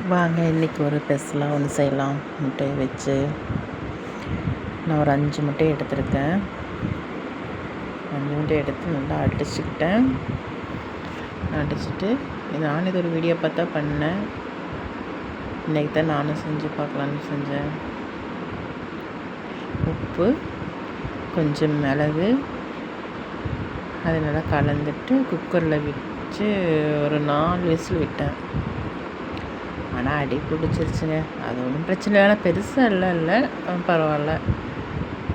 வாங்க இன்றைக்கி ஒரு ஸ்பெஷலாக ஒன்று செய்யலாம். முட்டையை வச்சு நான் ஒரு 5 முட்டையை எடுத்துருக்கேன். 5 முட்டையை எடுத்து நல்லா அடிச்சுட்டு நானும் இது ஒரு வீடியோ பார்த்தா பண்ணேன். இன்றைக்கி தான் நானும் செஞ்சு பார்க்கலான்னு செஞ்சேன். உப்பு, கொஞ்சம் மிளகு, அதை நல்லா கலந்துட்டு குக்கரில் வச்சு ஒரு 4 விசில் விட்டேன். ஆனால் அடி பிடிச்சிருச்சுங்க. அது ஒன்றும் பிரச்சனை இல்லை, பெருசாக இல்லை பரவாயில்ல.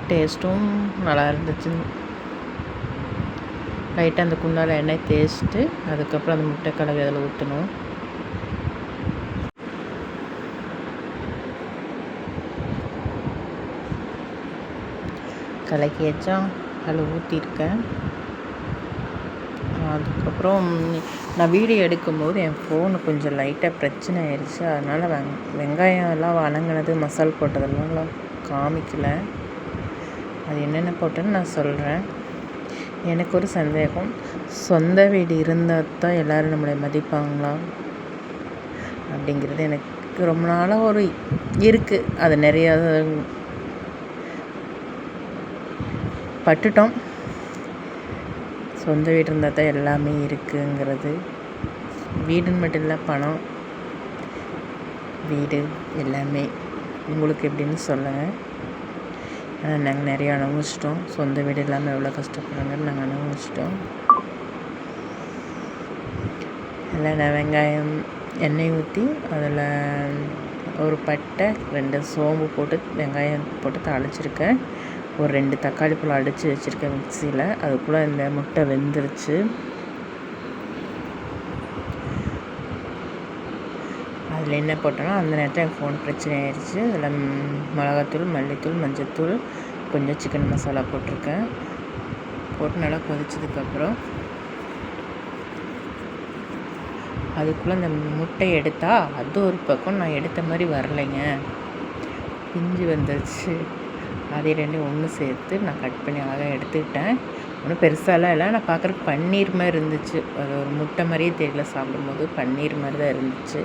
டேஸ்ட்டும் நல்லா இருந்துச்சு. லைட்டாக அந்த குண்டால் எண்ணெய் தேய்ச்சிட்டு அதுக்கப்புறம் அந்த முட்டை கலவை அதில் ஊற்றணும். கலக்கி வச்சா அதில் ஊற்றிருக்கேன். அதுக்கப்புறம் நான் வீடியோ எடுக்கும்போது என் ஃபோனு கொஞ்சம் லைட்டாக பிரச்சனை ஆயிடுச்சு. அதனால் வெங்காயம் எல்லாம் வணங்கினது மசால் போட்டதெல்லாம் காமிக்கலை. அது என்னென்ன போட்டேன்னு நான் சொல்கிறேன். எனக்கு ஒரு சந்தேகம், சொந்த வீடு இருந்தால் தான் எல்லோரும் நம்மளை மதிப்பாங்களா அப்படிங்கிறது எனக்கு ரொம்ப நாளாக ஒரு இருக்குது. அது நிறையா பட்டுட்டோம். சொந்த வீடு இருந்தால் தான் எல்லாமே இருக்குங்கிறது. வீடுன்னு மட்டும் இல்லை, பணம், வீடு எல்லாமே. உங்களுக்கு எப்படின்னு சொல்லுங்கள். ஆனால் நாங்கள் நிறையா அனுபவிச்சிட்டோம். சொந்த வீடு இல்லாமல் எவ்வளோ கஷ்டப்படுறாங்கன்னு நாங்கள் அனுபவிச்சிட்டோம். அதில் வெங்காயம் எண்ணெய் ஊற்றி அதில் ஒரு பட்டை 2 சோம்பு போட்டு வெங்காயம் போட்டு தாளிச்சிருக்கேன். ஒரு 2 தக்காளி பழம் அடித்து வச்சுருக்கேன் மிக்சியில். அதுக்குள்ளே இந்த முட்டை வெந்துருச்சு. அதில் என்ன போட்டோன்னா அந்த நேரத்தில் என் ஃபோன் பிரச்சனை ஆயிடுச்சு. அதில் மிளகாத்தூள், மல்லித்தூள், மஞ்சத்தூள், கொஞ்சம் சிக்கன் மசாலா போட்டிருக்கேன். போட்டு நல்லா கொதிச்சதுக்கப்புறம் அதுக்குள்ளே அந்த முட்டையை எடுத்தால் அது ஒரு பக்கம் நான் எடுத்த மாதிரி வரலைங்க, பிஞ்சு வந்துருச்சு. அதை 2 ஒன்று சேர்த்து நான் கட் பண்ணி அழகாக எடுத்துக்கிட்டேன். ஒன்றும் பெருசாலாம் இல்லை, நான் பார்க்குறக்கு பன்னீர் மாதிரி இருந்துச்சு. அது ஒரு முட்டை மாதிரியே தெரியல, சாப்பிடும்போது பன்னீர் மாதிரி தான் இருந்துச்சு.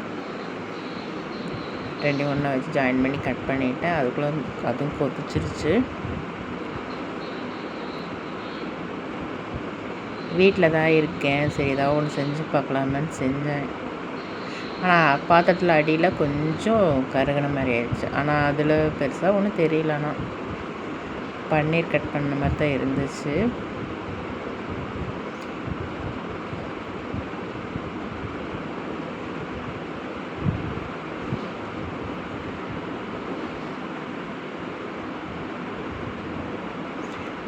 2 ஒன்றா வச்சு ஜாயின் பண்ணி கட் பண்ணிவிட்டேன். அதுக்குள்ளே அதுவும் கொதிச்சிருச்சு. வீட்டில் தான் இருக்கேன், சரி ஏதாவது ஒன்று செஞ்சு பார்க்கலாமான்னு செஞ்சேன். ஆனால் பாத்திரத்தில் அடியில் கொஞ்சம் கருகின மாதிரி ஆயிடுச்சு. ஆனால் அதில் பெருசாக ஒன்றும் தெரியல. ஆனால் பன்னீர் கட் பண்ண மாதிரி தான் இருந்துச்சு.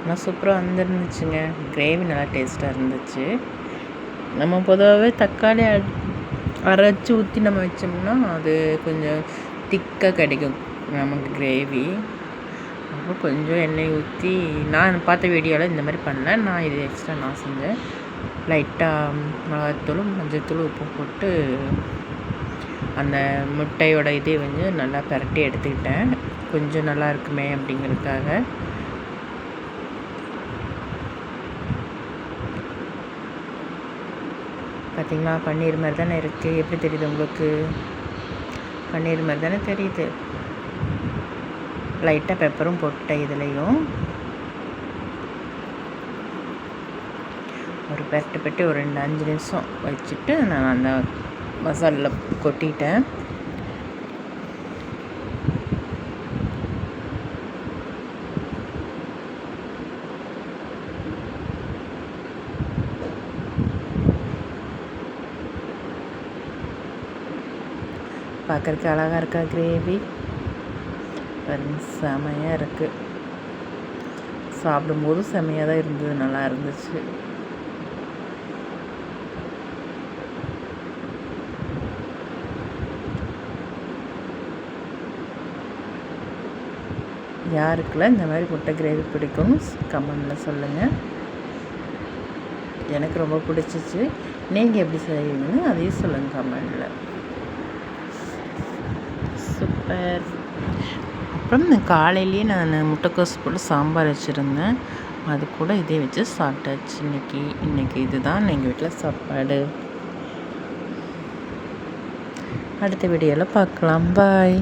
ஆனால் சூப்பராக வந்துருந்துச்சுங்க. கிரேவி நல்லா டேஸ்ட்டாக இருந்துச்சு. நம்ம பொதுவாகவே தக்காளி அரைச்சி ஊற்றி நம்ம வச்சோம்னா அது கொஞ்சம் திக்காக கிடைக்கும் நமக்கு கிரேவி. அப்புறம் கொஞ்சம் எண்ணெய் ஊற்றி, நான் பார்த்த வீடியோவில் இந்த மாதிரி பண்ணேன். நான் இது எக்ஸ்ட்ரா நான் செஞ்சேன். லைட்டாக மிளகாத்தூளும் மஞ்சத்தூள் உப்பு போட்டு அந்த முட்டையோட இதே வந்து நல்லா பரட்டி எடுத்துக்கிட்டேன். கொஞ்சம் நல்லா இருக்குமே அப்படிங்கிறதுக்காக. பார்த்திங்களா, பன்னீர் மாதிரி தானே இருக்குது. எப்படி தெரியுது உங்களுக்கு? பன்னீர் மாதிரி தானே தெரியுது. லைட்டாக பெப்பரும் போட்டேன். இதுலேயும் ஒரு பெரட்டு ஒரு 5 நிமிஷம் வச்சுட்டு நான் அந்த மசாலில் கொட்டிட்டேன். பார்க்குறதுக்கு அழகாக இருக்கா கிரேவி? செமையாக இருக்குது. சாப்பிடும்போது செமையாக தான் இருந்தது, நல்லா இருந்துச்சு. யாருக்கெல்லாம் இந்த மாதிரி முட்டை கிரேவி பிடிக்கும் கமெண்டில் சொல்லுங்கள். எனக்கு ரொம்ப பிடிச்சிச்சு. நீங்கள் எப்படி செய்வீங்கன்னு அதையும் சொல்லுங்கள் கமெண்டில். சூப்பர். அப்புறம் காலையிலேயே நான் முட்டைக்கோஸ் போட்டு சாம்பார் வச்சுருந்தேன். அது கூட இதே வச்சு சாப்பிட்டாச்சு. இன்றைக்கி இதுதான் எங்கள் வீட்டில் சாப்பாடு. அடுத்த வீடியோவில் பார்க்கலாம். பாய்.